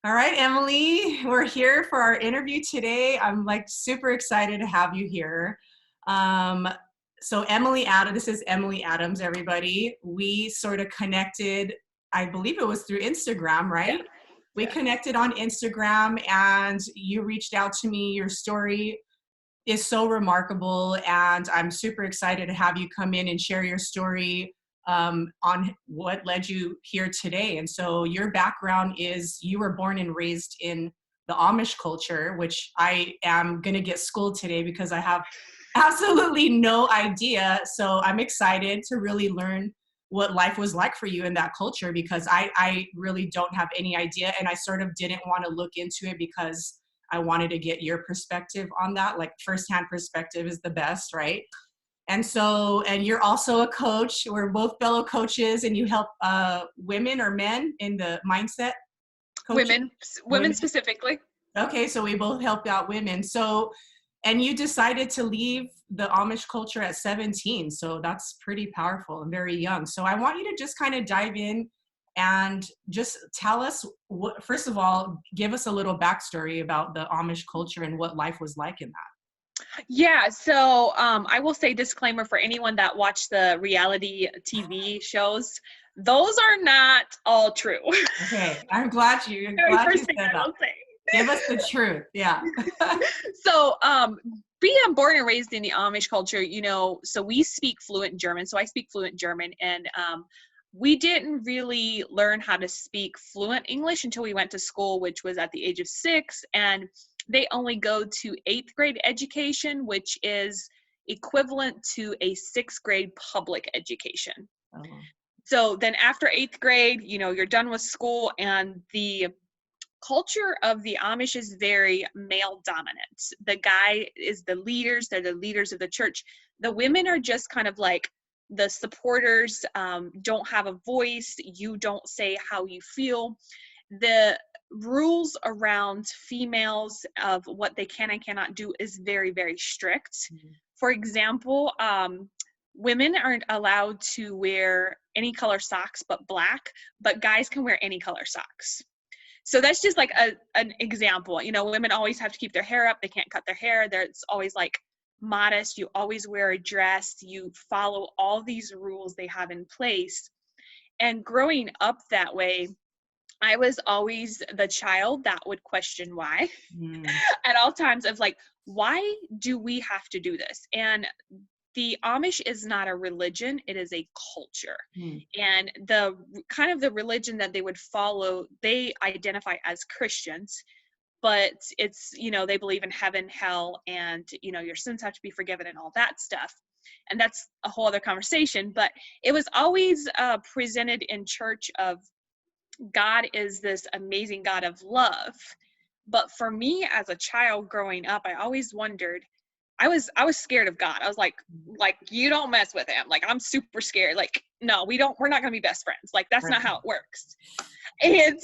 All right, Emily, we're here for our interview today. I'm like super excited to have you here. Um, so this is Emily Adams, everybody. We sort of connected, I believe it was through Instagram, Yeah, right? We yeah. connected on Instagram and you reached out to me. Your story is so remarkable, and I'm super excited to have you come in and share your story on what led you here today. And so your background is you were born and raised in the Amish culture, which I am going to get schooled today because I have absolutely no idea. So I'm excited to really learn what life was like for you in that culture because I really don't have any idea. And I sort of didn't want to look into it because I wanted to get your perspective on that. Like firsthand perspective is the best, right? And you're also a coach. We're both fellow coaches, and you help women or men in the mindset coaching. Women Women. specifically. Okay, so we both helped out women. So, and you decided to leave the Amish culture at 17. So that's pretty powerful and very young. So I want you to just kind of dive in and just tell us what, first of all, give us a little backstory about the Amish culture and what life was like in that. Yeah, so I will say disclaimer for anyone that watched the reality TV shows, those are not all true. Okay, I'm Very glad you first thing said I that. will say. Give us the truth. Yeah. So, being born and raised in the Amish culture, so we speak fluent German. So I speak fluent German, and we didn't really learn how to speak fluent English until we went to school, which was at the age of 6. And they only go to 8th grade education, which is equivalent to a 6th grade public education. Oh, So then after 8th grade, you're done with school, and the culture of the Amish is very male dominant. The guy is the leaders, they're the leaders of the church. The women are just kind of like the supporters, don't have a voice, you don't say how you feel. The rules around females of what they can and cannot do is very, very strict. mm, For example, women aren't allowed to wear any color socks but black, but guys can wear any color socks. So that's just like an example. Women always have to keep their hair up. They can't cut their hair. It's always like modest. You always wear a dress. You follow all these rules they have in place. And growing up that way, I was always the child that would question why mm, at all times of like, why do we have to do this? And the Amish is not a religion, it is a culture. mm, And the kind of the religion that they would follow, they identify as Christians, but it's, they believe in heaven, hell, and, your sins have to be forgiven and all that stuff. And that's a whole other conversation. But it was always presented in church of God is this amazing God of love. But for me as a child growing up, I always wondered, I was scared of God. I was like you don't mess with him. Like I'm super scared. Like no, we're not going to be best friends. Like that's right. not how it works. And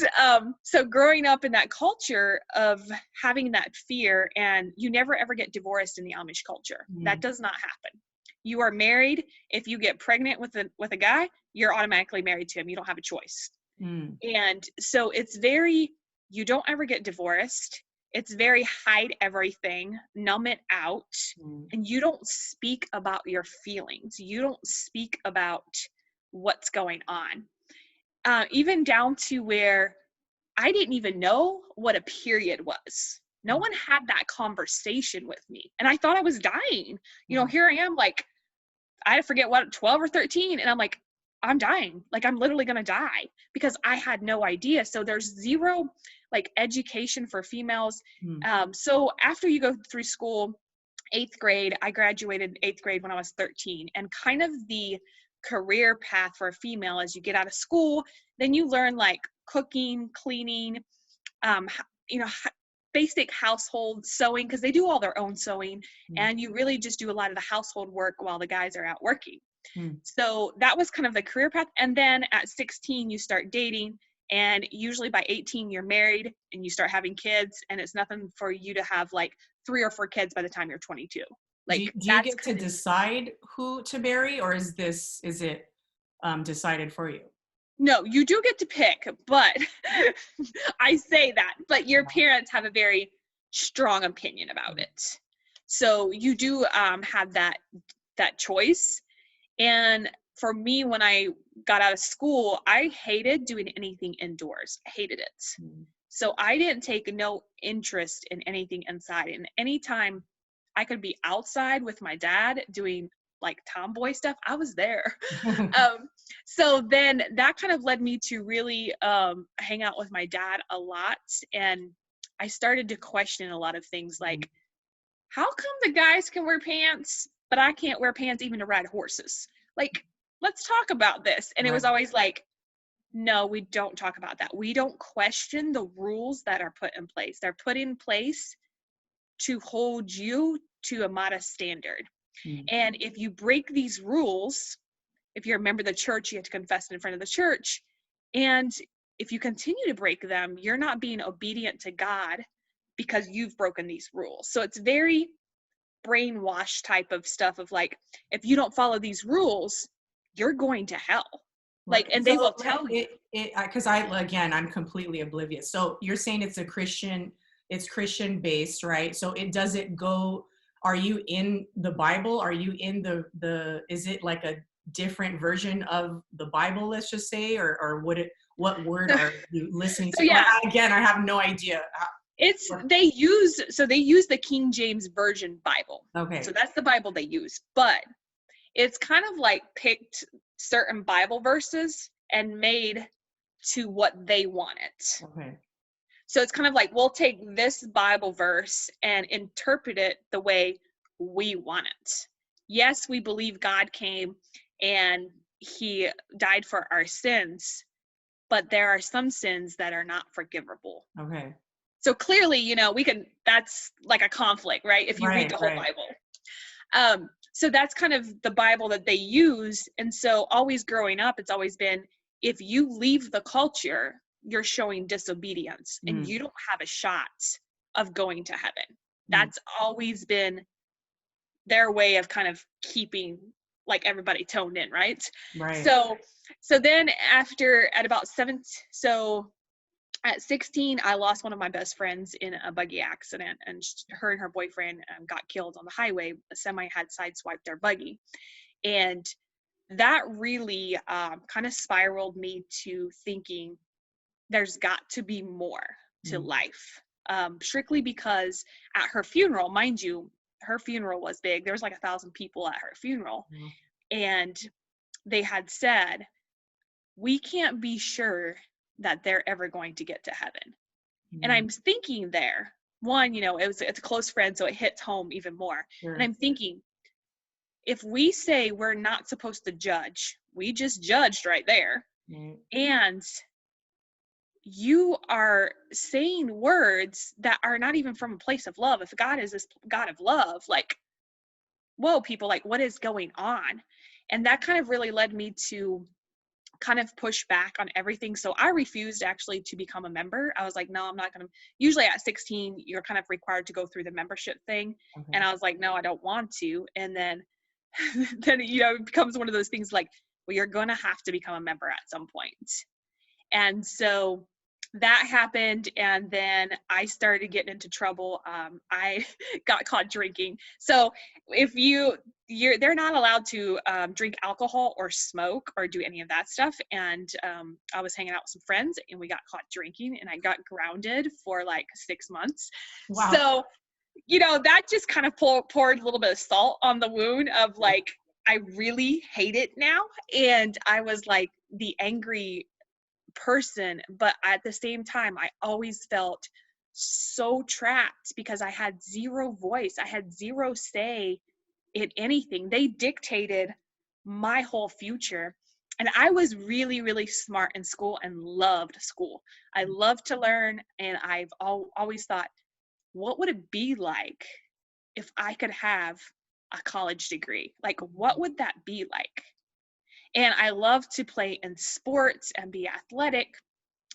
so growing up in that culture of having that fear, and you never ever get divorced in the Amish culture. That Mm, does not happen. You are married. If you get pregnant with a guy, you're automatically married to him. You don't have a choice. mm, And so it's very, you don't ever get divorced. It's very hide everything, numb it out, mm, and you don't speak about your feelings. You don't speak about what's going on. Even down to where I didn't even know what a period was. No mm, one had that conversation with me. And I thought I was dying. wow. Here I am, like, I forget what, 12 or 13. And I'm like, I'm dying. Like, I'm literally going to die because I had no idea. So there's zero like education for females. Mm, So after you go through school, 8th grade, I graduated 8th grade when I was 13. And kind of the career path for a female as you get out of school, then you learn like cooking, cleaning, um, you know, basic household sewing, because they do all their own sewing, mm, and you really just do a lot of the household work while the guys are out working. mm. So that was kind of the career path. And then at 16, you start dating, and usually by 18, you're married and you start having kids, and it's nothing for you to have like 3 or 4 kids by the time you're 22. Like Do you that's get to kind of, decide who to marry, or is it decided for you? No, you do get to pick, but I say that, but your parents have a very strong opinion about it. So you do have that choice. And for me, when I got out of school, I hated doing anything indoors. I hated it. Mm. So I didn't take no interest in anything inside. And anytime I could be outside with my dad doing like tomboy stuff, I was there. Um, so then that kind of led me to really hang out with my dad a lot. And I started to question a lot of things like, how come the guys can wear pants, but I can't wear pants even to ride horses? Like, let's talk about this. And it Right. was always like, no, we don't talk about that. We don't question the rules that are put in place. They're put in place to hold you to a modest standard. Mm. And if you break these rules, if you're a member of the church, you have to confess in front of the church. And if you continue to break them, you're not being obedient to God because you've broken these rules. So it's very brainwash type of stuff of like, if you don't follow these rules, you're going to hell. Right. Like, and they So will tell you. because again, I'm completely oblivious. So you're saying it's Christian based, right? So does it go, are you in the Bible? Are you in is it like a different version of the Bible, let's just say, or what word are you listening So to? Like, yeah, again, I have no idea. they use the King James Version Bible. So Okay. that's the Bible they use. But it's kind of like picked certain Bible verses and made to what they want it. Okay. So it's kind of like we'll take this Bible verse and interpret it the way we want it. Yes, we believe God came and he died for our sins, but there are some sins that are not forgivable. Okay. So clearly, that's like a conflict, right? If you read Right, the whole right. Bible. So that's kind of the Bible that they use. And so always growing up, it's always been, if you leave the culture, you're showing disobedience and Mm, you don't have a shot of going to heaven. mm, That's always been their way of kind of keeping like everybody toned in, right? right. So then at about so at 16, I lost one of my best friends in a buggy accident, and her and her boyfriend got killed on the highway. A semi had sideswiped their buggy. And that really kind of spiraled me to thinking there's got to be more to Mm, life. Strictly because at her funeral, mind you, her funeral was big. There was like 1,000 people at her funeral. yeah. And they had said, we can't be sure that they're ever going to get to heaven. And Mm, I'm thinking there, one, it's a close friend, so it hits home even more. And sure. I'm thinking, if we say we're not supposed to judge, we just judged right there. Right. And you are saying words that are not even from a place of love. If God is this God of love, like, whoa, people, like, what is going on? And that kind of really led me to kind of push back on everything. So I refused actually to become a member. I was like, no, I'm not going to. Usually at 16, you're kind of required to go through the membership thing. And Okay. I was like, no, I don't want to. And then, it becomes one of those things like, well, you're going to have to become a member at some point. And so that happened. And then I started getting into trouble. I got caught drinking. So if they're not allowed to drink alcohol or smoke or do any of that stuff. And I was hanging out with some friends and we got caught drinking and I got grounded for like 6 months. Wow. So, that just kind of poured a little bit of salt on the wound of like, I really hate it now. And I was like the angry person, but at the same time, I always felt so trapped because I had zero voice. I had zero say in anything. They dictated my whole future. And I was really, really smart in school and loved school. I loved to learn. And I've always thought, what would it be like if I could have a college degree? Like, what would that be like? And I love to play in sports and be athletic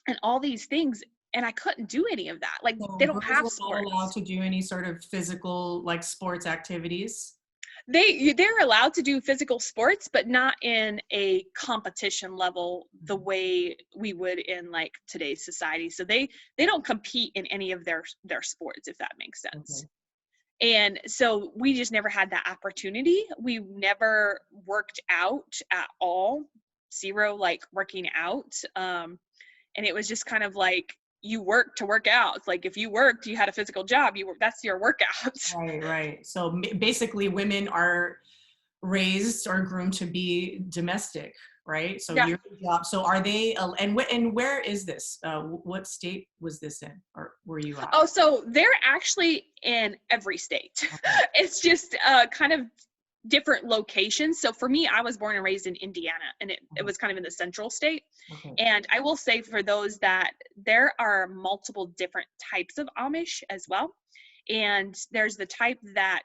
and all these things. And I couldn't do any of that. Like, So they don't girls have were not allowed sports. to do any sort of physical, like, sports activities? they're allowed to do physical sports, but not in a competition level the way we would in like today's society. So they don't compete in any of their sports, if that makes sense. Okay. And so we just never had that opportunity. We never worked out at all, zero like working out. And it was just kind of like you work to work out. It's like if you worked, you had a physical job, that's your workout. Right, right. So basically, women are raised or groomed to be domestic, right? So Yeah. your job. So are they? And where is this? What state was this in, or were you at? Oh, so they're actually in every state. Okay. It's just kind of different locations. So for me, I was born and raised in Indiana, and it was kind of in the central state. Okay. And I will say for those that there are multiple different types of Amish as well. And there's the type that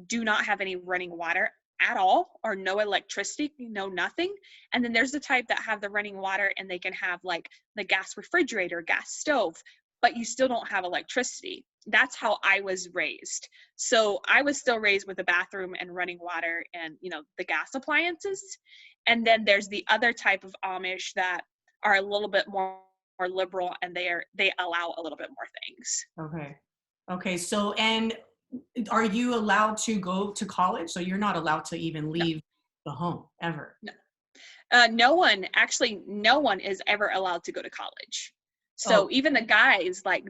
do not have any running water at all, or no electricity, no nothing. And then there's the type that have the running water and they can have like the gas refrigerator, gas stove, but you still don't have electricity. That's how I was raised. So I was still raised with a bathroom and running water and, the gas appliances. And then there's the other type of Amish that are a little bit more liberal, and they allow a little bit more things. Okay. Okay. So, and are you allowed to go to college? So you're not allowed to even No, leave the home ever. no. No one is ever allowed to go to college. Oh, So even the guys, like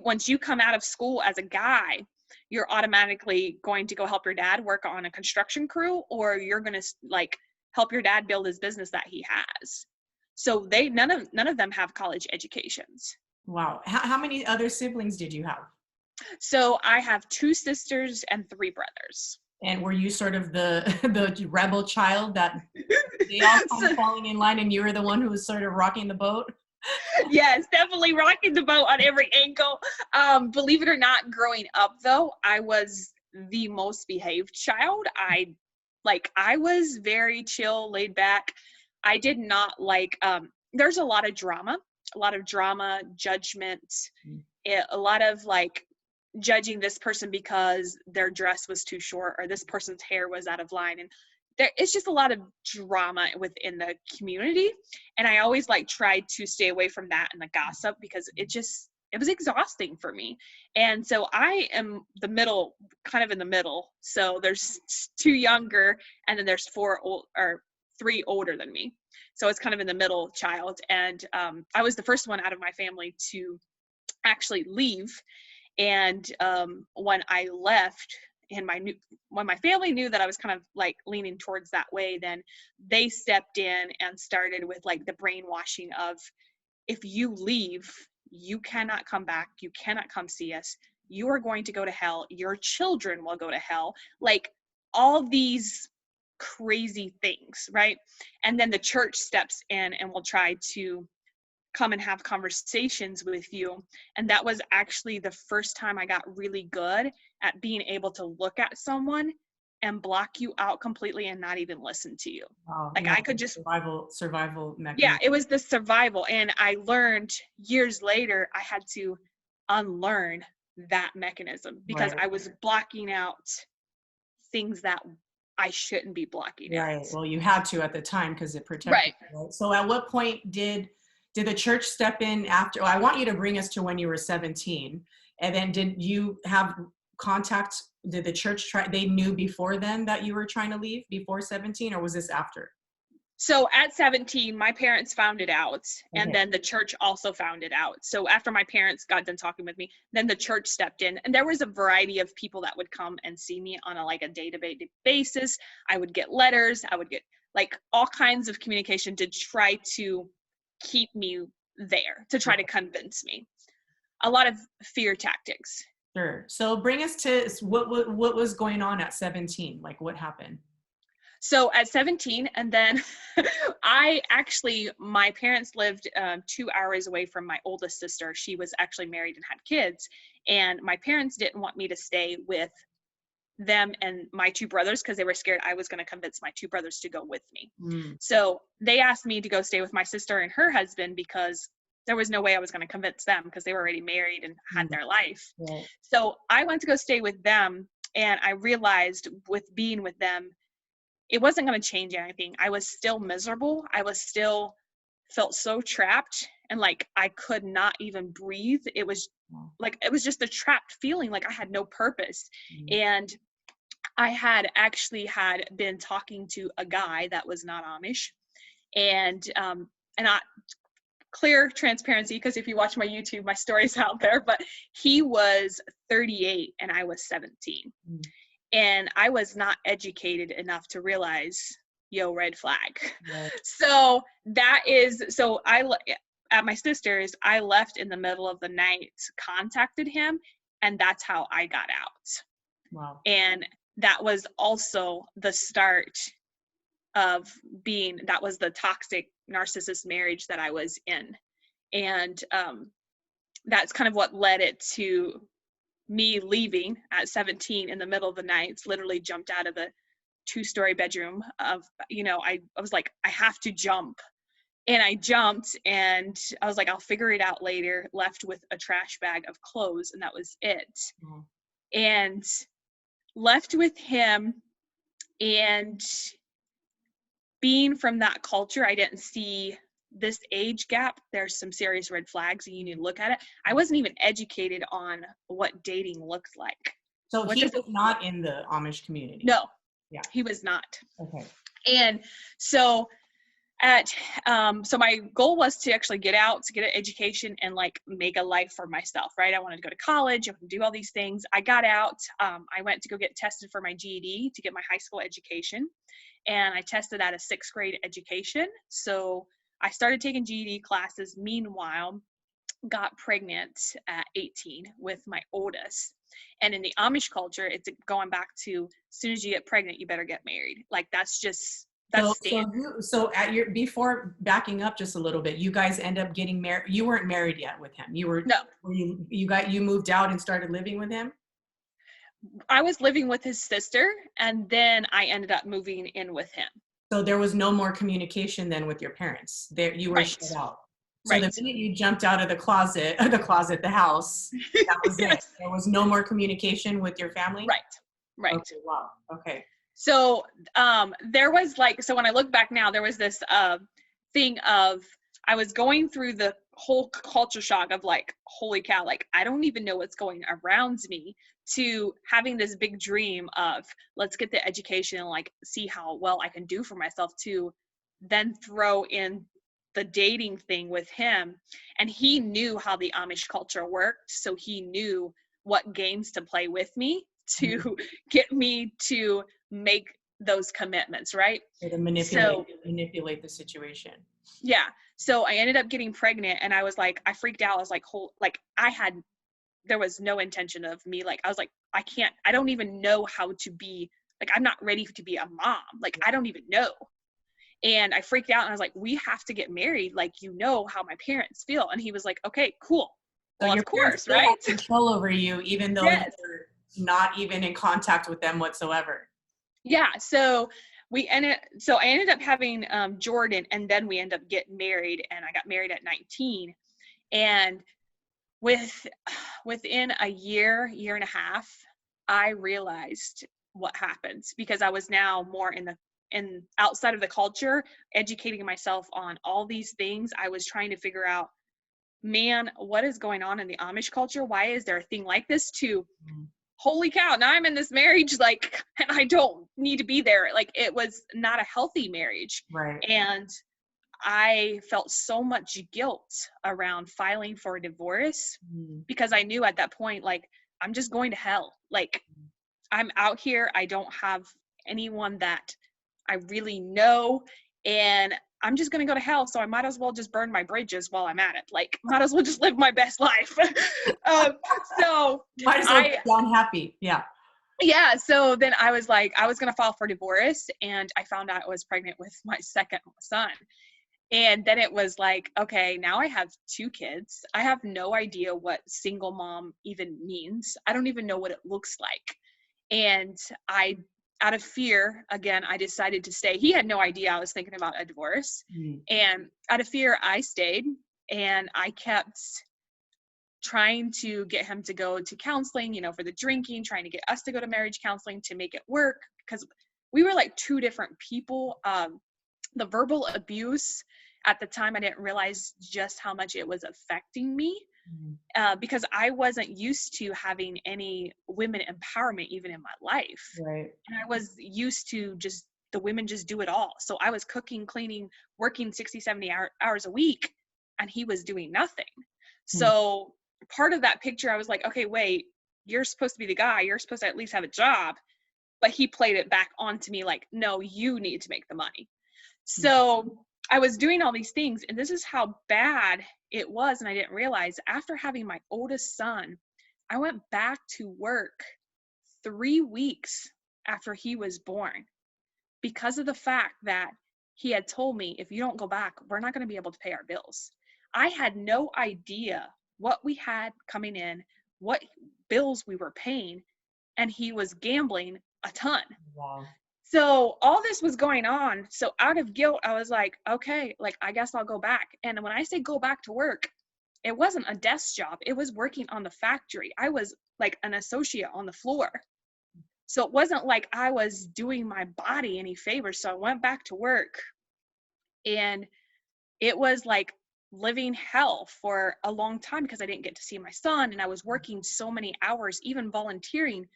once you come out of school as a guy, you're automatically going to go help your dad work on a construction crew, or you're going to like help your dad build his business that he has. So none of them have college educations. wow. How many other siblings did you have? So I have 2 sisters and 3 brothers. And were you sort of the the rebel child that they all kind of So, falling in line and you were the one who was sort of rocking the boat? yes, definitely rocking the boat on every ankle. Believe it or not, growing up though, I was the most behaved child. I was very chill, laid back. I did not like there's a lot of drama, judgment, a lot of like judging this person because their dress was too short or this person's hair was out of line, and it's just a lot of drama within the community, and I always like tried to stay away from that and the gossip because it was exhausting for me. And so I am kind of in the middle. So there's 2 younger, and then there's 3 older than me, so it's kind of in the middle child. And I was the first one out of my family to actually leave. And when I left, and when my family knew that I was kind of like leaning towards that way, then they stepped in and started with like the brainwashing of, if you leave, you cannot come back, you cannot come see us, you are going to go to hell, your children will go to hell, like all these crazy things, right? And then the church steps in and will try to come and have conversations with you. And that was actually the first time I got really good at being able to look at someone and block you out completely and not even listen to you. Wow, Like yeah, I could just, survival yeah, mechanism. it was the survival. And I learned years later, I had to unlearn that mechanism because Right. I was blocking out things that I shouldn't be blocking out. Right. Well, you had to at the time because it protected Right. you. Right? So at what point did the church step in after? Oh, I want you to bring us to when you were 17. And then did you have contact? Did the church they knew before then that you were trying to leave before 17, or was this after? So at 17, my parents found it out, and Okay. then the church also found it out. So after my parents got done talking with me, then the church stepped in, and there was a variety of people that would come and see me on a day-to-day basis. I would get letters, I would get like all kinds of communication to try to keep me there, to try to convince me. A lot of fear tactics. Sure. So bring us to what was going on at 17? Like what happened? So at 17, and then my parents lived 2 hours away from my oldest sister. She was actually married and had kids. And my parents didn't want me to stay with them and my 2 brothers because they were scared I was going to convince my 2 brothers to go with me. Mm. So they asked me to go stay with my sister and her husband because there was no way I was going to convince them because they were already married and had their life. Right. So I went to go stay with them. And I realized with being with them, it wasn't going to change anything. I was still miserable. I was still felt so trapped, and like I could not even breathe. It was like, it was just a trapped feeling, like I had no purpose. Mm. And I had been talking to a guy that was not Amish, and I, clear transparency, because if you watch my YouTube, my story's out there, but he was 38 and I was 17. Mm. And I was not educated enough to realize, yo, red flag. Right. So at my sister's, I left in the middle of the night, contacted him, and that's how I got out. Wow. And that was also the start of that was the toxic narcissist marriage that I was in. And that's kind of what led it to me leaving at 17 in the middle of the night. Literally jumped out of the 2-story bedroom of, I was like, I have to jump. And I jumped, and I was like, I'll figure it out later, left with a trash bag of clothes, and that was it. Mm-hmm. And left with him, and being from that culture, I didn't see this age gap. There's some serious red flags and you need to look at it. I wasn't even educated on what dating looks like. So he was not in the Amish community? No. Yeah. He was not. Okay. And so so my goal was to actually get out, to get an education and like make a life for myself, right? I wanted to go to college, I wanted to do all these things. I got out, I went to go get tested for my GED to get my high school education. And I tested at a 6th grade education. So I started taking GED classes. Meanwhile, got pregnant at 18 with my oldest. And in the Amish culture, it's going back to, as soon as you get pregnant, you better get married. Like that's standard. So before backing up just a little bit, you guys end up getting married. You weren't married yet with him. No. You moved out and started living with him? I was living with his sister, and then I ended up moving in with him. So there was no more communication then with your parents. There, you were Right. shut out. So Right. the minute you jumped out of the house, that was Yes. it. There was no more communication with your family? Right. Okay, wow. Okay. So there was so when I look back now, there was this thing of, I was going through the whole culture shock of like, holy cow, like I don't even know what's going around me, to having this big dream of, let's get the education and like see how well I can do for myself, to then throw in the dating thing with him. And he knew how the Amish culture worked, so he knew what games to play with me to get me to make those commitments, right? So to manipulate the situation. Yeah. So I ended up getting pregnant, and I was like, I freaked out. I was like, there was no intention of me. Like, I was like, I don't even know how to be, like, I'm not ready to be a mom. Like, I don't even know. And I freaked out, and I was like, we have to get married. Like, you know how my parents feel. And he was like, okay, cool. So well, your of course, parents right? had control over you, even though Yes. you're not even in contact with them whatsoever. Yeah. So I ended up having Jordan, and then we ended up getting married, and I got married at 19. And within a year and a half, I realized what happens, because I was now more in outside of the culture, educating myself on all these things. I was trying to figure out, man, what is going on in the Amish culture? Why is there a thing like this? Holy cow, now I'm in this marriage, like, and I don't need to be there. Like, it was not a healthy marriage. Right. And I felt so much guilt around filing for a divorce, because I knew at that point, like, I'm just going to hell. Like, I'm out here, I don't have anyone that I really know, and I'm just going to go to hell. So I might as well just burn my bridges while I'm at it. Like, might as well just live my best life. So might as well be unhappy. Yeah. Yeah. So then I was like, I was going to file for divorce, and I found out I was pregnant with my second son. And then it was like, okay, now I have 2 kids. I have no idea what single mom even means. I don't even know what it looks like. And out of fear, again, I decided to stay. He had no idea I was thinking about a divorce. And out of fear, I stayed, and I kept trying to get him to go to counseling, for the drinking, trying to get us to go to marriage counseling to make it work, because we were like two different people. The verbal abuse at the time, I didn't realize just how much it was affecting me, because I wasn't used to having any women empowerment even in my life. Right. And I was used to just the women just do it all. So I was cooking, cleaning, working 60, 70 hours a week, and he was doing nothing. So part of that picture, I was like, okay, wait, you're supposed to be the guy. You're supposed to at least have a job. But he played it back onto me like, no, you need to make the money. So I was doing all these things, and this is how bad it was. And I didn't realize, after having my oldest son, I went back to work 3 weeks after he was born, because of the fact that he had told me, if you don't go back, we're not going to be able to pay our bills. I had no idea what we had coming in, what bills we were paying, and he was gambling a ton. Wow. So all this was going on. So out of guilt, I was like, okay, like, I guess I'll go back. And when I say go back to work, it wasn't a desk job. It was working on the factory. I was like an associate on the floor. So it wasn't like I was doing my body any favors. So I went back to work, and it was like living hell for a long time, because I didn't get to see my son, and I was working so many hours, even volunteering,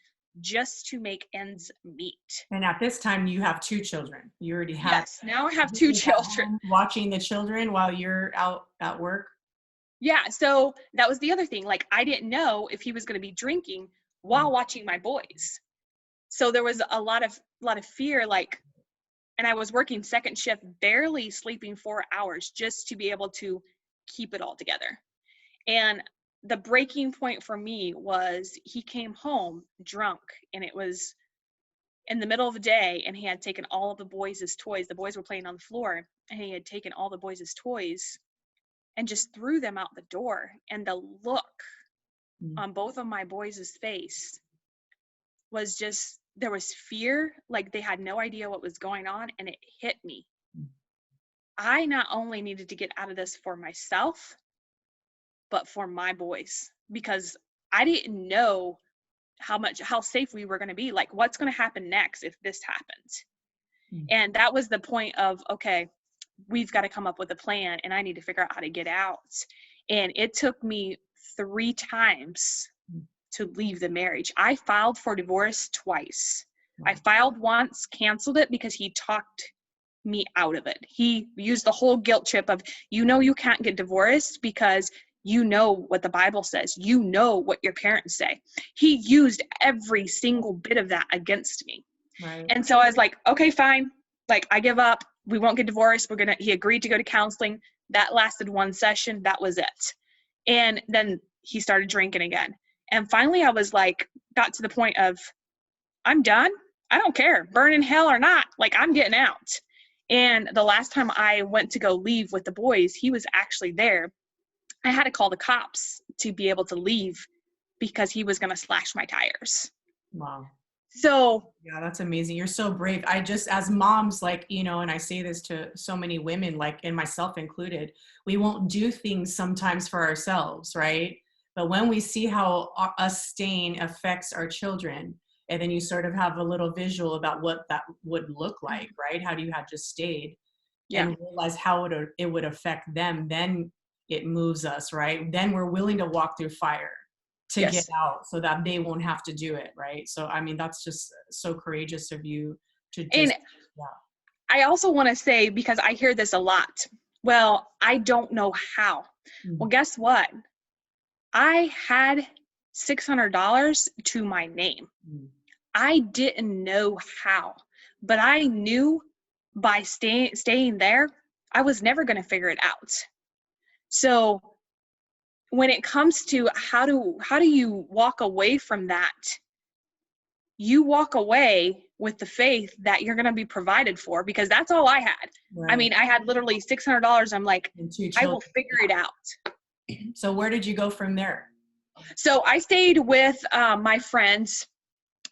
just to make ends meet. And at this time, you have 2 children. You already had Yes, now I have 2 children. watching the children while you're out at work. Yeah, so that was the other thing. Like, I didn't know if he was going to be drinking while watching my boys. So there was a lot of fear, like, and I was working second shift, barely sleeping 4 hours just to be able to keep it all together. And the breaking point for me was, he came home drunk, and it was in the middle of the day, and he had taken all of the boys' toys. The boys were playing on the floor, and he had taken all the boys' toys and just threw them out the door. And the look on both of my boys' face was just, there was fear, like they had no idea what was going on, and it hit me. I not only needed to get out of this for myself, but for my boys, because I didn't know how safe we were going to be. Like, what's going to happen next if this happens? And that was the point of, okay, we've got to come up with a plan, and I need to figure out how to get out. And it took me 3 times to leave the marriage. I filed for divorce twice. I filed once, canceled it because he talked me out of it. He used the whole guilt trip of, you can't get divorced because you know what the Bible says. You know what your parents say. He used every single bit of that against me. Right. And so I was like, okay, fine. Like, I give up. We won't get divorced. He agreed to go to counseling. That lasted 1 session. That was it. And then he started drinking again. And finally I was like, got to the point of, I'm done. I don't care, burn in hell or not. Like, I'm getting out. And the last time I went to go leave with the boys, he was actually there. I had to call the cops to be able to leave because he was going to slash my tires. Wow. So yeah, that's amazing. You're so brave. I just, as moms, like, and I say this to so many women, like, and myself included, we won't do things sometimes for ourselves, right? But when we see how us staying affects our children, and then you sort of have a little visual about what that would look like, right? How do you have just stayed and realize how it would affect them, then it moves us, right? Then we're willing to walk through fire to get out so that they won't have to do it, right? So, I mean, that's just so courageous of you to just, and I also want to say, because I hear this a lot, well, I don't know how. Well, guess what? I had $600 to my name. I didn't know how, but I knew by staying there, I was never going to figure it out. So when it comes to how do you walk away from that, you walk away with the faith that you're going to be provided for, because that's all I had. Right. I mean, I had literally $600. I'm like, I will figure it out. So where did you go from there? So I stayed with my friends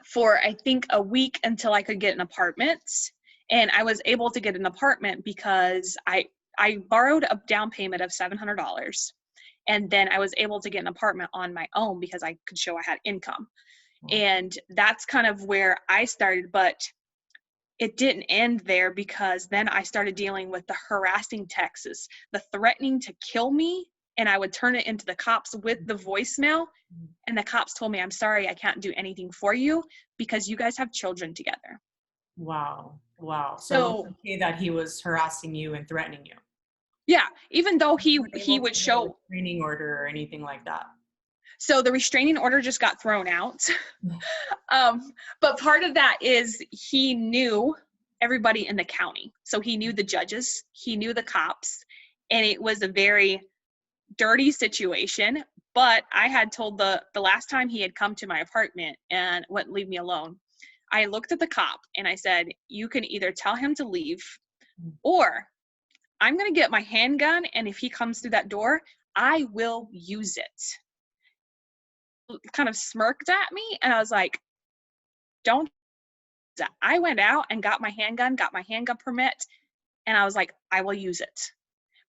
for, I think, a week until I could get an apartment. And I was able to get an apartment because I borrowed a down payment of $700. And then I was able to get an apartment on my own because I could show I had income. Wow. And that's kind of where I started, but it didn't end there, because then I started dealing with the harassing texts, the threatening to kill me, and I would turn it into the cops with the voicemail. And the cops told me, "I'm sorry, I can't do anything for you because you guys have children together." Wow. Wow. So it was So okay that he was harassing you and threatening you. yeah, even though You he weren't he able to would get a show, restraining order or anything like that. so the restraining order just got thrown out. But part of that is he knew everybody in the county. So he knew the judges, he knew the cops, and it was a very dirty situation. But I had told the last time he had come to my apartment and wouldn't leave me alone, I looked at the cop and I said, "You can either tell him to leave, or I'm going to get my handgun, and if he comes through that door, I will use it." Kind of smirked at me, and I was like, "Don't." I went out and got my handgun permit, and I was like, "I will use it."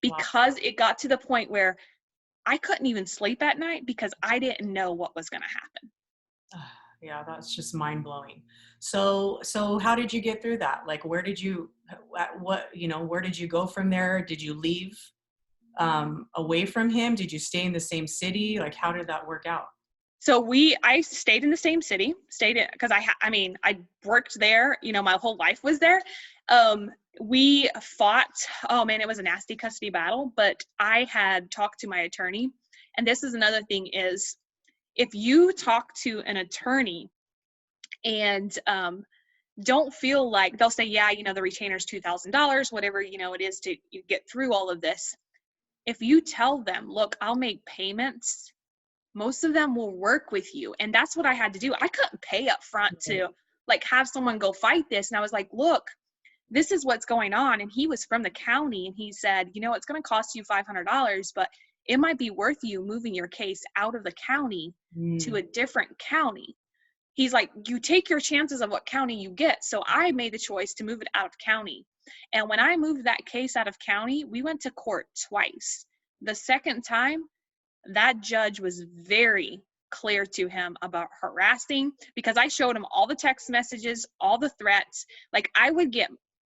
Wow. Because it got to the point where I couldn't even sleep at night because I didn't know what was going to happen. Yeah, that's just mind blowing. So how did you get through that? Like, where did you, where did you go from there? Did you leave away from him? Did you stay in the same city? Like, how did that work out? So I stayed in the same city, stayed it because I mean, I worked there, my whole life was there. We fought, oh man, it was a nasty custody battle, but I had talked to my attorney. And this is another thing is, if you talk to an attorney and don't feel like, they'll say, yeah, the retainer's $2,000, whatever, it is to get through all of this. If you tell them, look, I'll make payments, most of them will work with you. And that's what I had to do. I couldn't pay up front to like have someone go fight this. And I was like, look, this is what's going on. And he was from the county, and he said, it's going to cost you $500, but it might be worth you moving your case out of the county to Mm. a different county. He's like, you take your chances of what county you get. So I made the choice to move it out of county. And when I moved that case out of county, we went to court twice. The second time, that judge was very clear to him about harassing, because I showed him all the text messages, all the threats. Like, I would get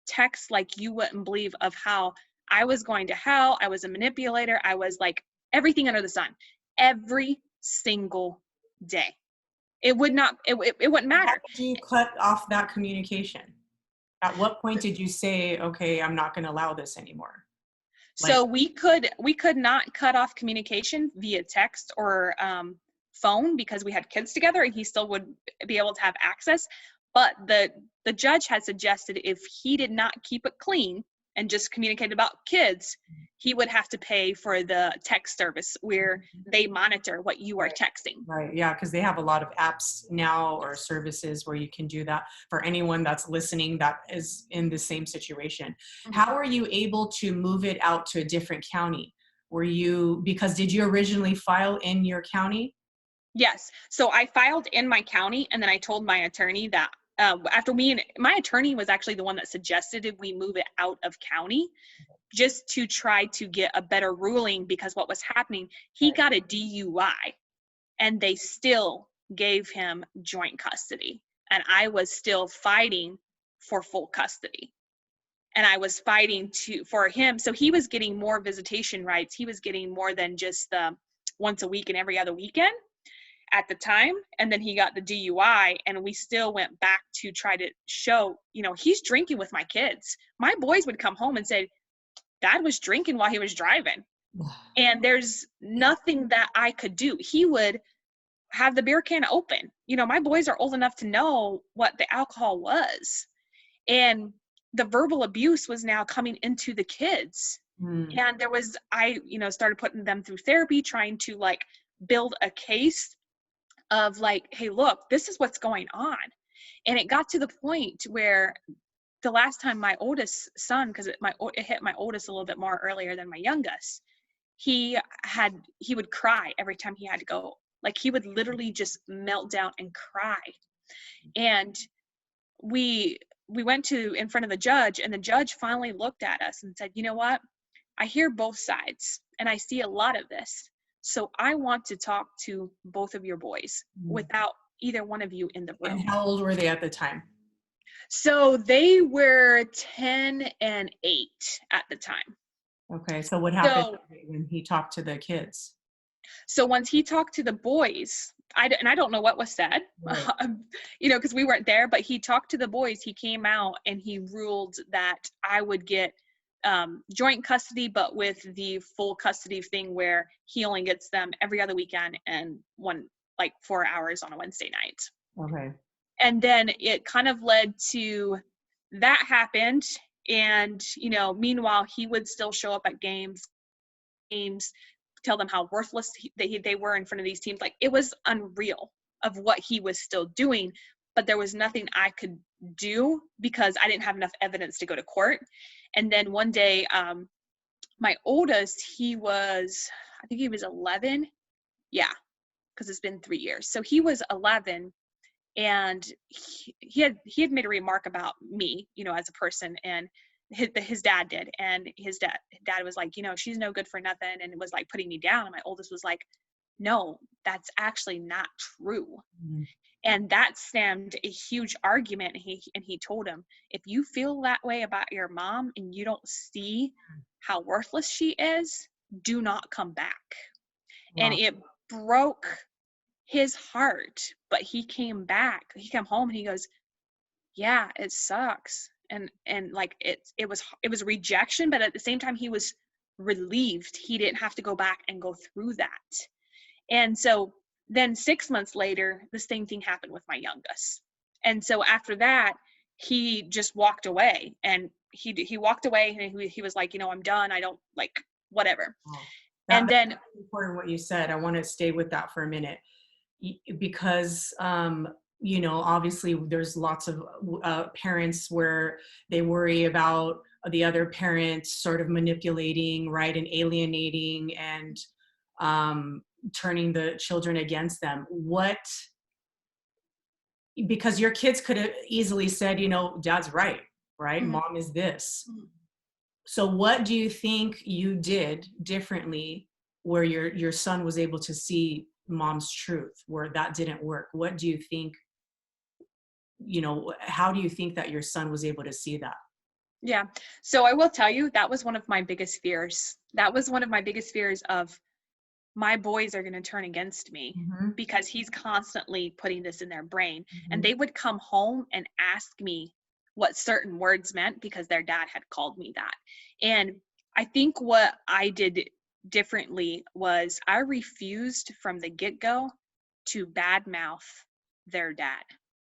texts like you wouldn't believe of how I was going to hell. I was a manipulator. I was like everything under the sun every single day. It would not, it wouldn't How matter. did you cut off that communication? At what point did you say, okay, I'm not going to allow this anymore? Like, So we could not cut off communication via text or phone, because we had kids together and he still would be able to have access. But the judge had suggested if he did not keep it clean and just communicated about kids, he would have to pay for the text service where they monitor what you are right, texting. right, yeah, because they have a lot of apps now or Yes. services where you can do that for anyone that's listening that is in the same situation. Mhm. How were you able to move it out to a different county? Because did you originally file in your county? Yes. So I filed in my county, and then I told my attorney that after my attorney was actually the one that suggested if we move it out of county, just to try to get a better ruling, because what was happening, he Right. got a DUI and they still gave him joint custody. And I was still fighting for full custody. And I was fighting for him. So he was getting more visitation rights. He was getting more than just the once a week and every other weekend at the time. And then he got the DUI, and we still went back to try to show, he's drinking with my kids. My boys would come home and say, Dad was drinking while he was driving. And there's nothing that I could do. He would have the beer can open. My boys are old enough to know what the alcohol was. And the verbal abuse was now coming into the kids. Mm. And I started putting them through therapy, trying to like build a case of like, hey, look, this is what's going on. And it got to the point where the last time my oldest son, because it hit my oldest a little bit more earlier than my youngest, he would cry every time he had to go. Like, he would literally just melt down and cry. And we went to in front of the judge, and the judge finally looked at us and said, you know what? I hear both sides and I see a lot of this, So I want to talk to both of your boys Mm. without either one of you in the And room. how old were they at the time? So they were 10 and 8 at the time. Okay, so what happened So when he talked to the kids? so once he talked to the boys, and I don't know what was said, Right. because we weren't there, but he talked to the boys. He came out and he ruled that I would get joint custody, but with the full custody thing where he only gets them every other weekend and like 4 hours on a Wednesday night. Okay. And then it kind of led to that happened. And, meanwhile, he would still show up at games, tell them how worthless they were in front of these teams. Like, it was unreal of what he was still doing, but there was nothing I could do because I didn't have enough evidence to go to court. And then one day, my oldest, I think he was 11. Yeah, because it's been 3 years. So he was 11, and he had made a remark about me, as a person, and his dad did, and his dad was like, she's no good for nothing, and it was like putting me down. And my oldest was like, no, that's actually not true. Mm. And that stemmed a huge argument. And he told him, if you feel that way about your mom and you don't see how worthless she is, do not come back. And Wow. it broke his heart. But he came back. He came home and he goes, yeah, it sucks. And like it was rejection, but at the same time he was relieved he didn't have to go back and go through that. And so then 6 months later, the same thing happened with my youngest. And so after that, he just walked away, and he walked away, and he was like, I'm done. I don't like whatever. Wow. And That's then important what you said. I want to stay with that for a minute because obviously there's lots of parents where they worry about the other parent sort of manipulating, right, and alienating and turning the children against them. Because your kids could have easily said, dad's right, right? mhm, Mom is this. mhm. So what do you think you did differently where your son was able to see mom's truth, where that didn't work? What do you think, how do you think that your son was able to see that? Yeah. So I will tell you, that was one of my biggest fears. That was one of my biggest fears of, my boys are going to turn against me Mm-hmm. because he's constantly putting this in their brain. And Mm-hmm. they would come home and ask me what certain words meant because their dad had called me that. And I think what I did differently was I refused from the get-go to badmouth their dad.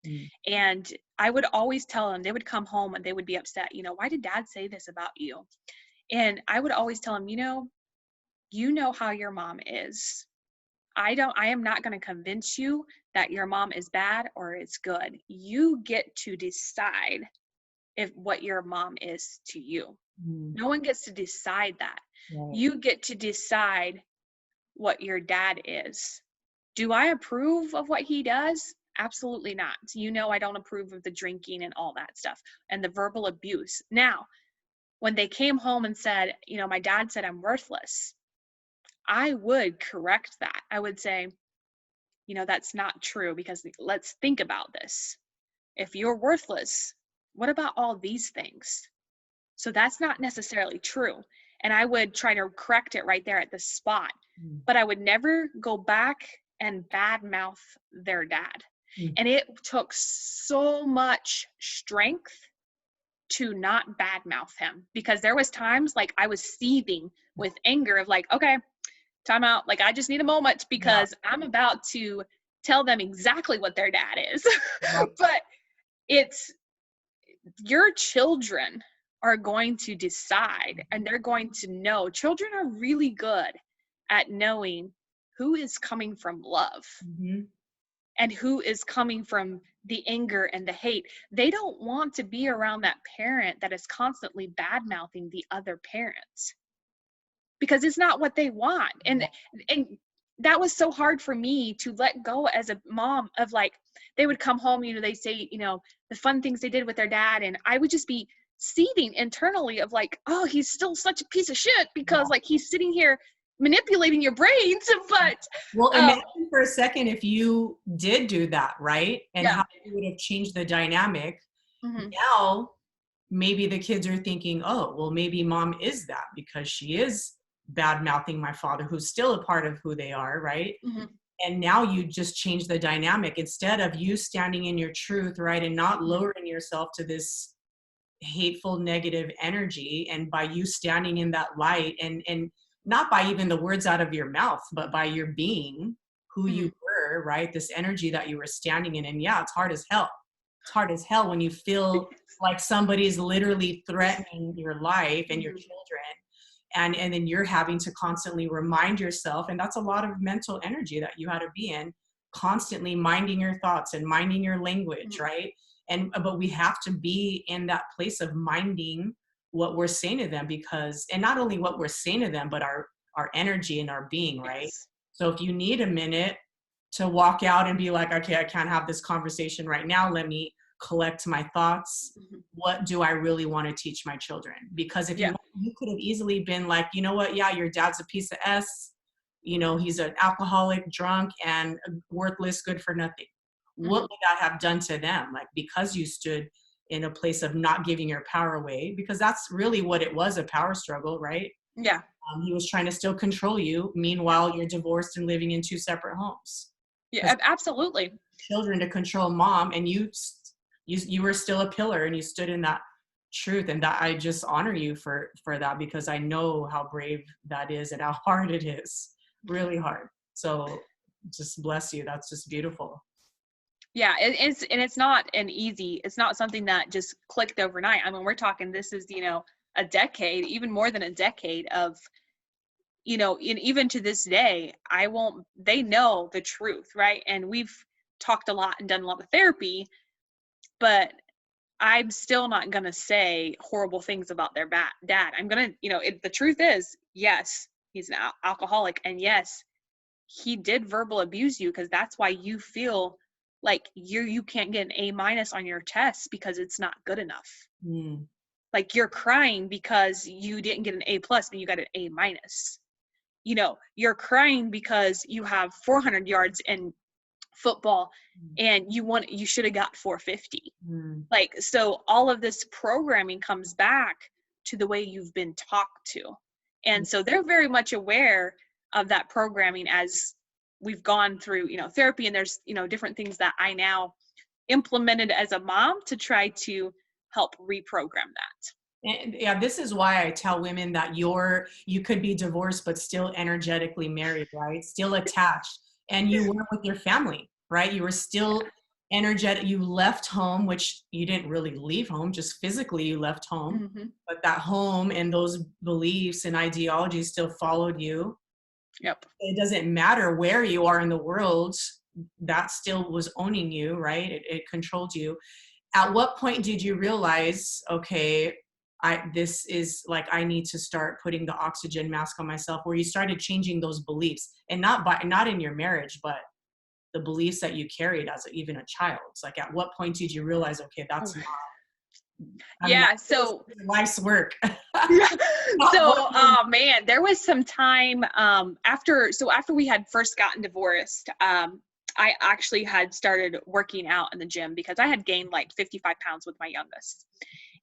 Mm-hmm. And I would always tell them, they would come home and they would be upset, why did dad say this about you? And I would always tell them, you know how your mom is. I am not going to convince you that your mom is bad or is good. You get to decide if what your mom is to you. Mm-hmm. No one gets to decide that. Right. You get to decide what your dad is. Do I approve of what he does? Absolutely not. I don't approve of the drinking and all that stuff and the verbal abuse. Now, when they came home and said, my dad said I'm worthless, I would correct that. I would say, that's not true, because let's think about this. If you're worthless, what about all these things? So that's not necessarily true. And I would try to correct it right there at the spot. Mm-hmm. But I would never go back and badmouth their dad. And it took so much strength to not badmouth him, because there was times like I was seething with anger of like, okay, time out. Like, I just need a moment Yeah. because I'm about to tell them exactly what their dad is. Right. But it's, your children are going to decide, and they're going to know. Children are really good at knowing who is coming from love Mm-hmm. and who is coming from the anger and the hate. They don't want to be around that parent that is constantly bad-mouthing the other parents, because it's not what they want. And that was so hard for me to let go as a mom of, like, they would come home, they say, the fun things they did with their dad, and I would just be seething internally of like, oh, he's still such a piece of shit, because like he's sitting here manipulating your brains, but Well, um, imagine for a second if you did do that, right? And yeah. how you would have changed the dynamic. Hmm. Now, maybe the kids are thinking, oh, well, maybe mom is that because she is bad mouthing my father, who's still a part of who they are, right? Hmm. And now you just change the dynamic instead of you standing in your truth, right? And not Hmm. lowering yourself to this hateful negative energy, and by you standing in that light, and not by even the words out of your mouth, but by your being who Hmm. you were, right? This energy that you were standing in. And yeah, it's hard as hell. It's hard as hell when you feel like somebody's literally threatening your life and your Hmm. children, and then you're having to constantly remind yourself, and that's a lot of mental energy that you had to be in, constantly minding your thoughts and minding your language, Hmm. right? And but we have to be in that place of minding what we're saying to them, because, and not only what we're saying to them, but our energy and our being, right? Yes. So if you need a minute to walk out and be like, okay, I can't have this conversation right now, let me collect my thoughts. Hmm. What do I really want to teach my children? Because if Yeah. you could have easily been like, you know what, yeah, your dad's a piece of S, he's an alcoholic, drunk, and worthless, good for nothing. What Hmm. would that have done to them? Like, because you stood in a place of not giving your power away, because that's really what it was, a power struggle, right? Yeah. He was trying to still control you. Meanwhile, you're divorced and living in two separate homes. Yeah. Because Absolutely. children to control mom, and you were still a pillar, and you stood in that truth, and that I just honor you for that, because I know how brave that is and how hard it is, really hard. So just bless you. That's just beautiful. Yeah, it's not an easy. It's not something that just clicked overnight. I mean, we're talking. This is a decade, even more than a decade of and even to this day, I won't. They know the truth, right? And we've talked a lot and done a lot of therapy, but I'm still not gonna say horrible things about their dad. I'm gonna, the truth is, yes, he's an alcoholic, and yes, he did verbal abuse you because that's why you feel like you can't get an A- on your test because it's not good enough. Mm. Like you're crying because you didn't get an A+ and you got an A-. You're crying because you have 400 yards in football and you should have got 450. Mm. Like, so all of this programming comes back to the way you've been talked to. And so they're very much aware of that programming as we've gone through, therapy, and there's, different things that I now implemented as a mom to try to help reprogram that. And yeah, this is why I tell women that you could be divorced but still energetically married, right? Still attached. And you were with your family, right? You were still energetic. You left home, which you didn't really leave home, just physically you left home. Hmm. But that home and those beliefs and ideologies still followed you. Yep. It doesn't matter where you are in the world, that still was owning you, right? It controlled you. At what point did you realize, okay, this is like, I need to start putting the oxygen mask on myself, where you started changing those beliefs, and not in your marriage, but the beliefs that you carried as even a child? It's like, at what point did you realize, okay, that's not, I mean, Yeah. So life's work. yeah. Not So, working. oh man, there was some time after we had first gotten divorced. I actually had started working out in the gym because I had gained like 55 pounds with my youngest.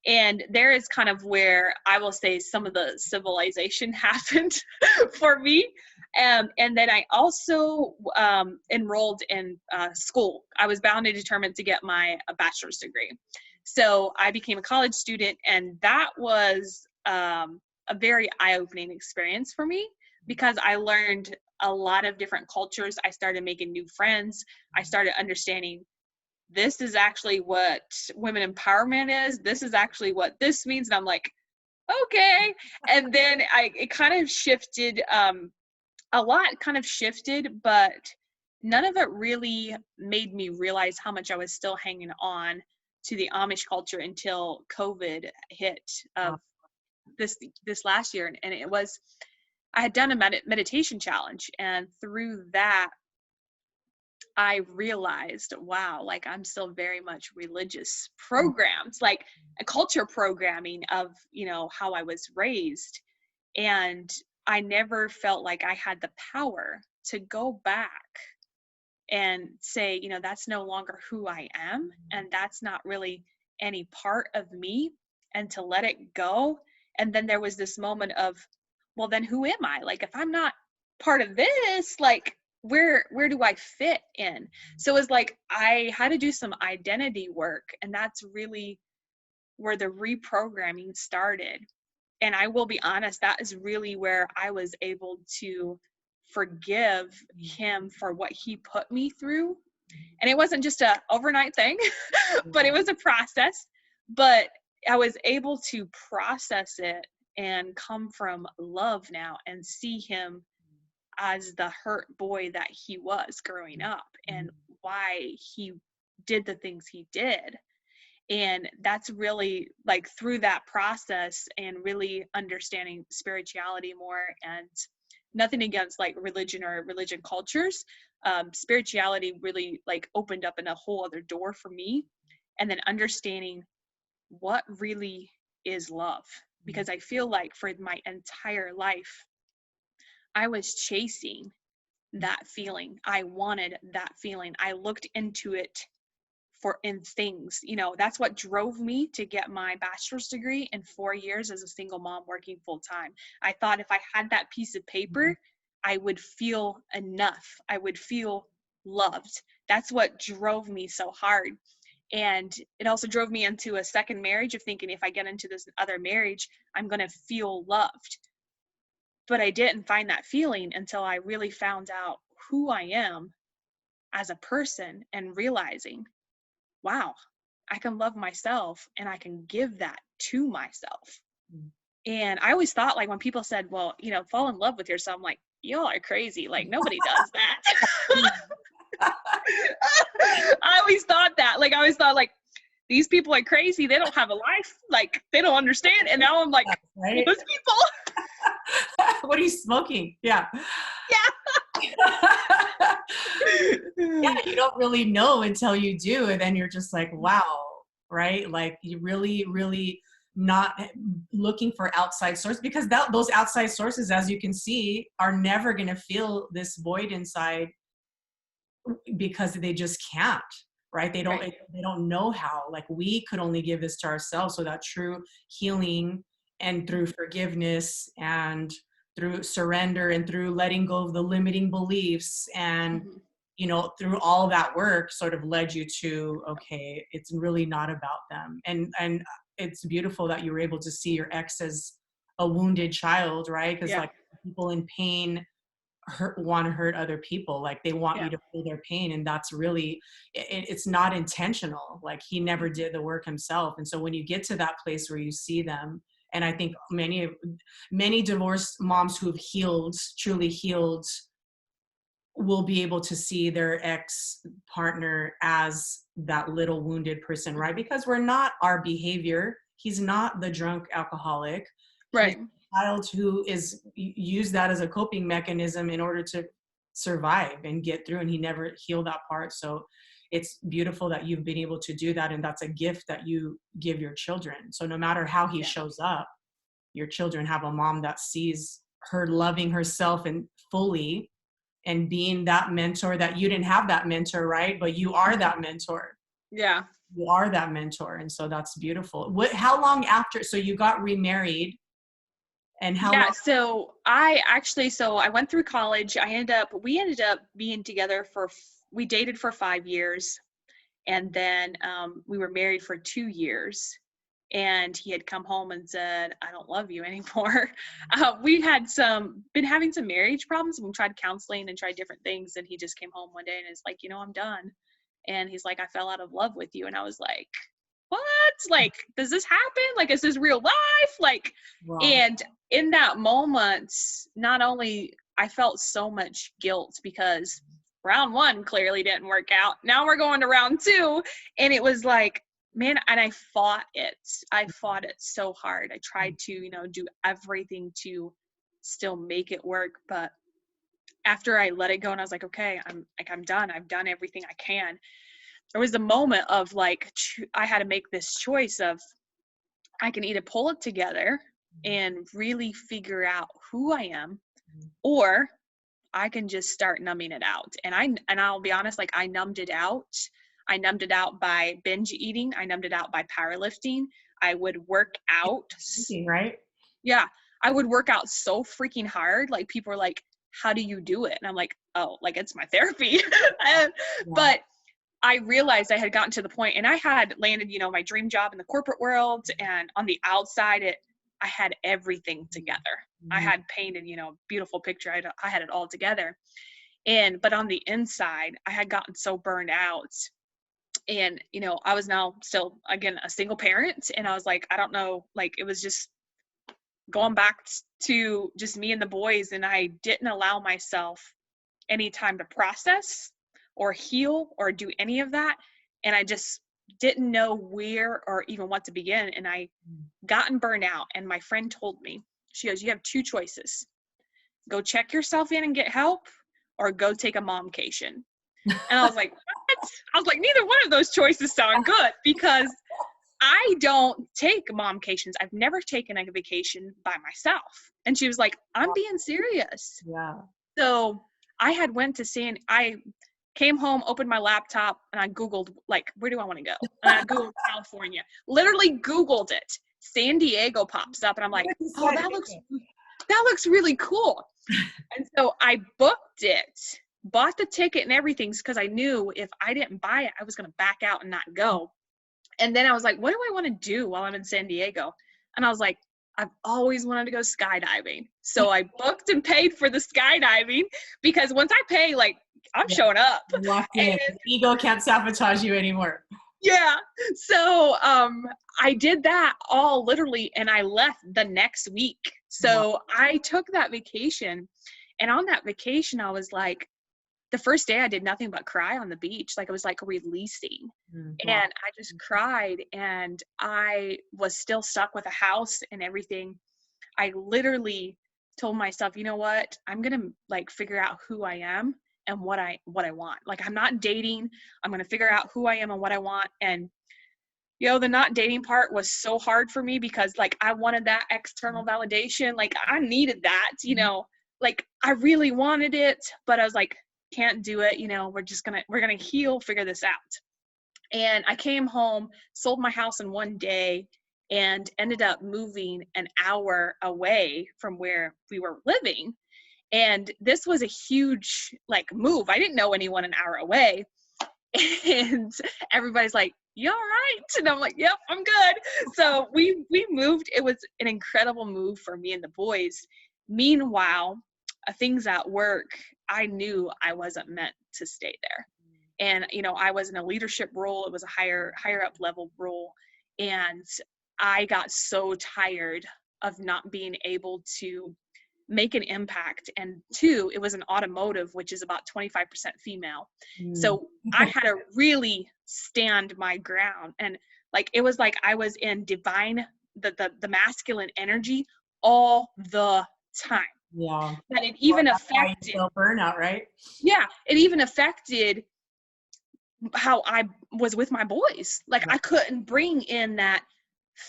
And there is kind of where I will say some of the civilization happened for me. And then I also enrolled in school. I was bound and determined to get my bachelor's degree. So I became a college student, and that was a very eye-opening experience for me because I learned a lot of different cultures. I started making new friends. I started understanding this is actually what women empowerment is. This is actually what this means. And I'm like, okay. And then it kind of shifted, a lot kind of shifted, but none of it really made me realize how much I was still hanging on to the Amish culture until COVID hit of this last year. And it was, I had done a meditation challenge, and through that, I realized, wow, like I'm still very much religious programs, like a culture programming of, how I was raised. And I never felt like I had the power to go back and say, that's no longer who I am, and that's not really any part of me, and to let it go. And then there was this moment of, well, then who am I? Like, if I'm not part of this, like, where do I fit in? So it was like I had to do some identity work, and that's really where the reprogramming started. And I will be honest, that is really where I was able to forgive him for what he put me through. And it wasn't just a overnight thing, but it was a process. But I was able to process it and come from love now and see him as the hurt boy that he was growing up, and why he did the things he did. And that's really like through that process and really understanding spirituality more. And nothing against like religion or religion cultures, spirituality really like opened up in a whole other door for me. And then understanding what really is love, because I feel like for my entire life I was chasing that feeling. I wanted that feeling. I looked into it for in things, that's what drove me to get my bachelor's degree in 4 years as a single mom working full time. I thought if I had that piece of paper, I would feel enough. I would feel loved. That's what drove me so hard. And it also drove me into a second marriage of thinking if I get into this other marriage, I'm going to feel loved. But I didn't find that feeling until I really found out who I am as a person and realizing, wow, I can love myself and I can give that to myself. And I always thought, like, when people said, well, fall in love with yourself, I'm like, y'all are crazy. Like, nobody does that. I always thought that. Like, I always thought, like, these people are crazy. They don't have a life. Like, they don't understand. And now I'm like, right? those people. What are you smoking? Yeah. Yeah. Yeah, you don't really know until you do. And then you're just like, wow, right? Like you really, really not looking for outside source, because those outside sources, as you can see, are never going to fill this void inside, because they just can't, right? Right. They don't know how. Like we could only give this to ourselves. So that true healing, and through forgiveness and through surrender and through letting go of the limiting beliefs, and through all that work sort of led you to, okay, it's really not about them. And it's beautiful that you were able to see your ex as a wounded child, right? Because Yeah. like people in pain want to hurt other people, like they want Yeah. you to feel their pain, and that's really it's not intentional. Like he never did the work himself. And so when you get to that place where you see them, and I think many divorced moms who've healed, truly healed, will be able to see their ex partner as that little wounded person, right? Because we're not our behavior. He's not the drunk alcoholic. He's Right. a child who is used that as a coping mechanism in order to survive and get through, and he never healed that part. So it's beautiful that you've been able to do that, and that's a gift that you give your children. So no matter how he Yeah. shows up, your children have a mom that sees her loving herself and fully, and being that mentor that you didn't have that mentor, right? But you are that mentor. Yeah. You are that mentor. And so that's beautiful. How long after, so you got remarried, and how Yeah. long? So I went through college. We ended up being together we dated for 5 years. And then we were married for 2 years. And he had come home and said, I don't love you anymore. We had been having some marriage problems. We tried counseling and tried different things. And he just came home one day and is like, I'm done. And he's like, I fell out of love with you. And I was like, what? Like, does this happen? Like, is this real life? Like, Wow. and in that moment, not only I felt so much guilt because round one clearly didn't work out. Now we're going to round two. And it was like, man, and I fought it. I fought it so hard. I tried to, do everything to still make it work. But after I let it go and I was like, okay, I'm done. I've done everything I can. There was a moment of like, I had to make this choice of I can either pull it together and really figure out who I am, or I can just start numbing it out. And I'll be honest, like I numbed it out. I numbed it out by binge eating. I numbed it out by powerlifting. I would work out. Right? Yeah, I would work out so freaking hard. Like people are like, "How do you do it?" And I'm like, "Oh, like it's my therapy." But I realized I had gotten to the point, and I had landed, my dream job in the corporate world, and on the outside, I had everything together. I had painted, beautiful picture. I had it all together, but on the inside, I had gotten so burned out, and I was now still again a single parent, and I was like, I don't know, like it was just going back to just me and the boys, and I didn't allow myself any time to process or heal or do any of that. And I just didn't know where or even what to begin. And I gotten burned out. And my friend told me, she goes, you have two choices. Go check yourself in and get help, or go take a momcation. And I was like, what? I was like, neither one of those choices sound good, because I don't take momcations. I've never taken a vacation by myself. And she was like, I'm being serious. Yeah. So I had I came home, opened my laptop, and I Googled, like, where do I want to go? And I Googled California, literally Googled it. San Diego pops up, and I'm like, oh, that looks really cool. And so I booked it, bought the ticket and everything, because I knew if I didn't buy it, I was going to back out and not go. And then I was like, what do I want to do while I'm in San Diego? And I was like, I've always wanted to go skydiving. So I booked and paid for the skydiving, because once I pay, like, I'm showing up. Locked in. Ego can't sabotage you anymore. Yeah. So I did that all literally, and I left the next week. So I took that vacation, and on that vacation, I was like, the first day I did nothing but cry on the beach. Like, it was like releasing. And I just cried, and I was still stuck with a house and everything. I literally told myself, you know what? I'm going to like figure out who I am and what I want. Like, I'm not dating. I'm going to figure out who I am and what I want. And the not dating part was so hard for me, because like I wanted that external validation. Like I needed that, like I really wanted it, but I was like, can't do it. We're going to heal, figure this out. And I came home, sold my house in one day, and ended up moving an hour away from where we were living. And this was a huge like move. I didn't know anyone an hour away. And everybody's like, you all right? And I'm like, yep, I'm good. So we moved. It was an incredible move for me and the boys. Meanwhile, things at work, I knew I wasn't meant to stay there. And, I was in a leadership role. It was a higher up level role. And I got so tired of not being able to make an impact. And two, it was an automotive, which is about 25% female. So I had to really stand my ground. And like, it was like I was in divine, the masculine energy all the time. Yeah. That it even affected burnout, right? Yeah. It even affected how I was with my boys. Like I couldn't bring in that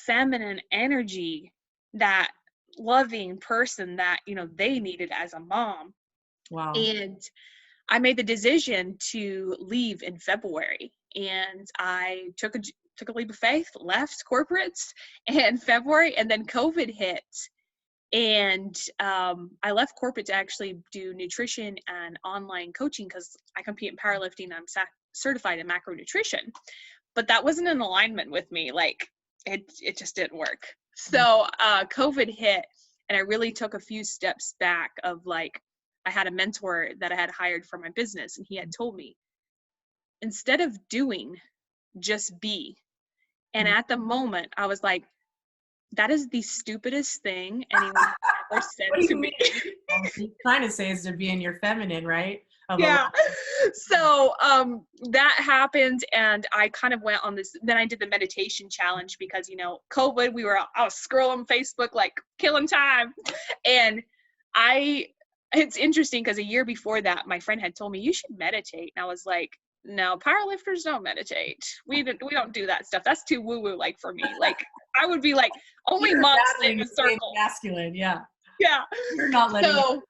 feminine energy, that loving person that, they needed as a mom. Wow. And I made the decision to leave in February, and I took a leap of faith, left corporates in February, and then COVID hit. And I left corporate to actually do nutrition and online coaching, because I compete in powerlifting. I'm certified in macronutrition, but that wasn't in alignment with me. Like it just didn't work. So COVID hit, and I really took a few steps back of like, I had a mentor that I had hired for my business, and he had told me, instead of doing, just be. And at the moment I was like, that is the stupidest thing anyone has ever said to me. You're trying to say is to be in your feminine, right? Yeah. So that happened, and I kind of went on this. Then I did the meditation challenge, because COVID, I was scrolling Facebook like killing time, and it's interesting because a year before that, my friend had told me, you should meditate, and I was like, no, powerlifters don't meditate. We don't do that stuff. That's too woo woo like for me. Like I would be like, only You're monks sit battling in to a stay circle. masculine. Yeah. Yeah. You're not letting it. So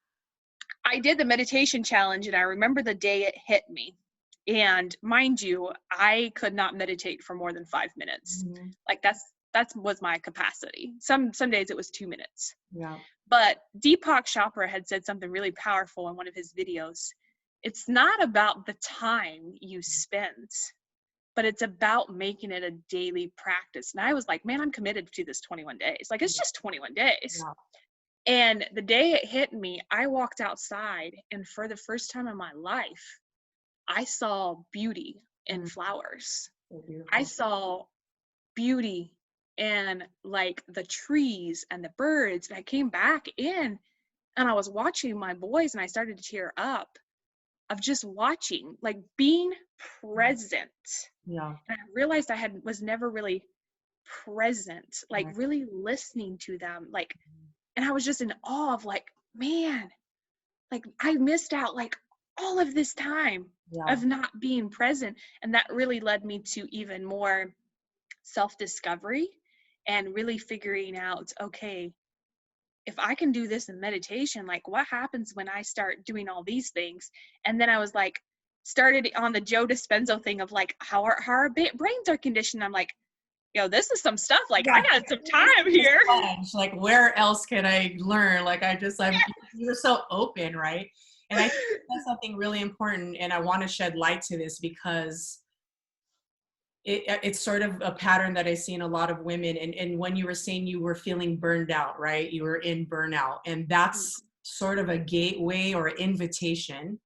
I did the meditation challenge, and I remember the day it hit me. And mind you, I could not meditate for more than 5 minutes. Mhm. Like that's was my capacity. Some days it was 2 minutes. Yeah. But Deepak Chopra had said something really powerful in one of his videos. It's not about the time you spend, but it's about making it a daily practice. And I was like, man, I'm committed to this 21 days. Like, it's Yeah. just 21 days. Yeah. And the day it hit me, I walked outside, and for the first time in my life, I saw beauty in Mm, flowers. so I beautiful. saw beauty in like the trees and the birds. And I came back in and I was watching my boys, and I started to tear up of just watching, like being present. Yeah. And I realized was never really present, like Right. really listening to them. Like, and I was just in awe of like, man, like I missed out like all of this time Yeah. of not being present. And that really led me to even more self-discovery and really figuring out, okay, if I can do this in meditation, like what happens when I start doing all these things? And then I was like, started on the Joe Dispenza thing of like how our brains are conditioned. I'm like, yo, this is some stuff. Like I Yeah. got some time here. Sponge. Like, where else can I learn? Like, you're so open, right? And I think that's something really important. And I want to shed light to this because it's sort of a pattern that I see in a lot of women. And when you were saying you were feeling burned out, right? You were in burnout. And that's sort of a gateway or invitation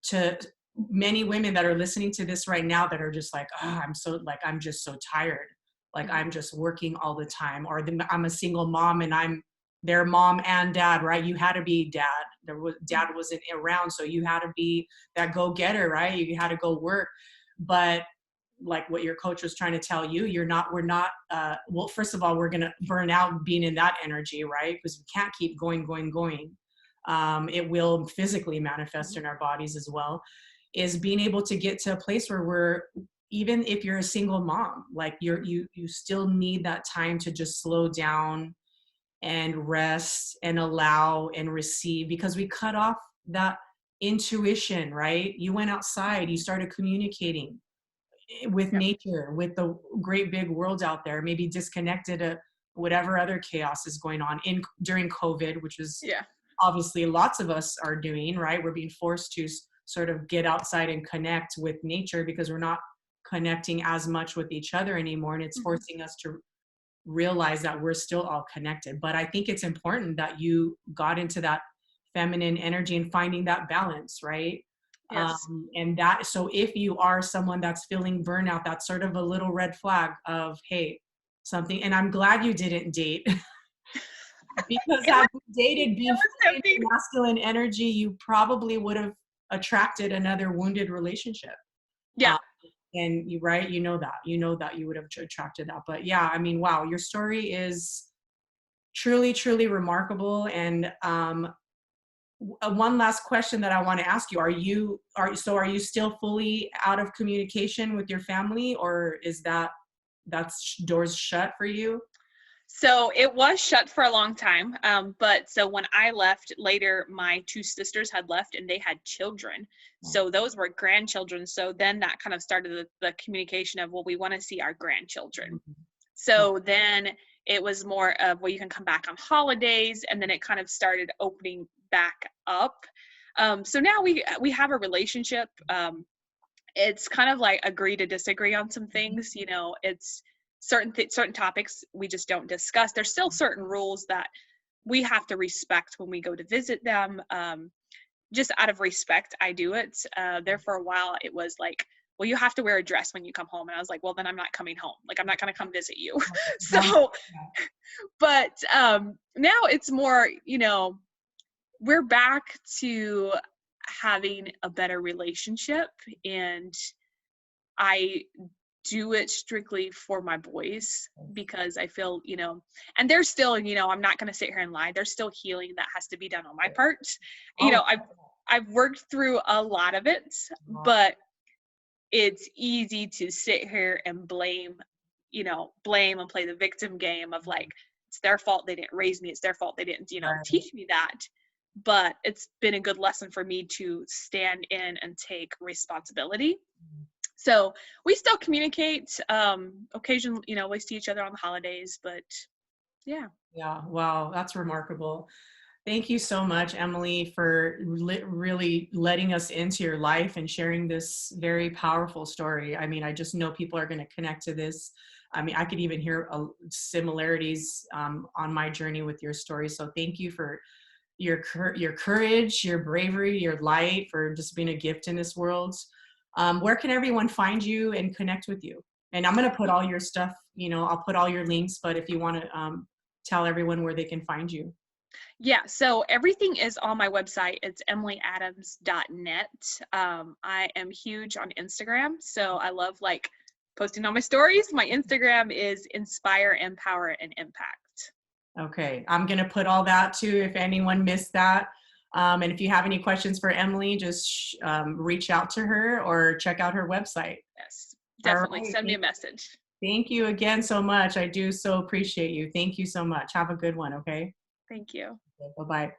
to many women that are listening to this right now that are just like, oh, I'm just so tired. Like, Mhm. I'm just working all the time. Or I'm a single mom and I'm their mom and dad, right? You had to be dad. Dad wasn't around. So you had to be that go-getter, right? You had to go work. But like what your coach was trying to tell you, we're not, well, first of all, we're going to burn out being in that energy, right? Because we can't keep going. It will physically manifest Mhm. in our bodies as well. Is being able to get to a place where even if you're a single mom, like you still need that time to just slow down and rest and allow and receive, because we cut off that intuition, right? You went outside, you started communicating with Yep. nature, with the great big world out there, maybe disconnected to whatever other chaos is going on during COVID, which is Yeah. obviously lots of us are doing, right? We're being forced to sort of get outside and connect with nature because we're not connecting as much with each other anymore. And it's Mhm. forcing us to realize that we're still all connected. But I think it's important that you got into that feminine energy and finding that balance, right? Yes. And that, so if you are someone that's feeling burnout, that's sort of a little red flag of, hey, something. And I'm glad you didn't date because It had was, you dated it being was fully in tempting. your masculine energy, you probably would have attracted another wounded relationship. Yeah. Uh, and right, you know that you would have attracted that. But yeah, I mean, wow, your story is truly remarkable. And one last question that I want to ask you: are you still fully out of communication with your family, or is that's doors shut for you? So it was shut for a long time. But so when I left later, my two sisters had left and they had children. So those were grandchildren. So then that kind of started the communication of, well, we want to see our grandchildren. So then it was more of, well, you can come back on holidays. And then it kind of started opening back up. So now we have a relationship. It's kind of like agree to disagree on some things. You know, it's certain topics we just don't discuss. There's still certain rules that we have to respect when we go to visit them. Just out of respect, I do it. There for a while, it was like, well, you have to wear a dress when you come home, and I was like, well, then I'm not coming home. Like, I'm not going to come visit you. So, but now it's more, we're back to having a better relationship, and I do it strictly for my boys because I feel, and there's still, I'm not going to sit here and lie. There's still healing that has to be done on my part. You Oh, know, I've worked through a lot of it, but it's easy to sit here and blame blame and play the victim game of like, it's their fault they didn't raise me. It's their fault they didn't, Right. teach me that. But it's been a good lesson for me to stand in and take responsibility. So we still communicate, occasionally, we see each other on the holidays, but yeah. Yeah. Wow. That's remarkable. Thank you so much, Emily, for really letting us into your life and sharing this very powerful story. I mean, I just know people are going to connect to this. I mean, I could even hear similarities on my journey with your story. So thank you for your courage, your bravery, your light, for just being a gift in this world. Where can everyone find you and connect with you? And I'm going to put all your stuff, I'll put all your links, but if you want to tell everyone where they can find you. Yeah, so everything is on my website. It's emilyadams.net. I am huge on Instagram, so I love like posting on my stories. My Instagram is Inspire, Empower, and Impact. Okay, I'm going to put all that too if anyone missed that. And if you have any questions for Emily, just reach out to her or check out her website. Yes, All definitely right. send me a message. Thank you again so much. I do so appreciate you. Thank you so much. Have a good one. Okay. Thank you. Bye bye.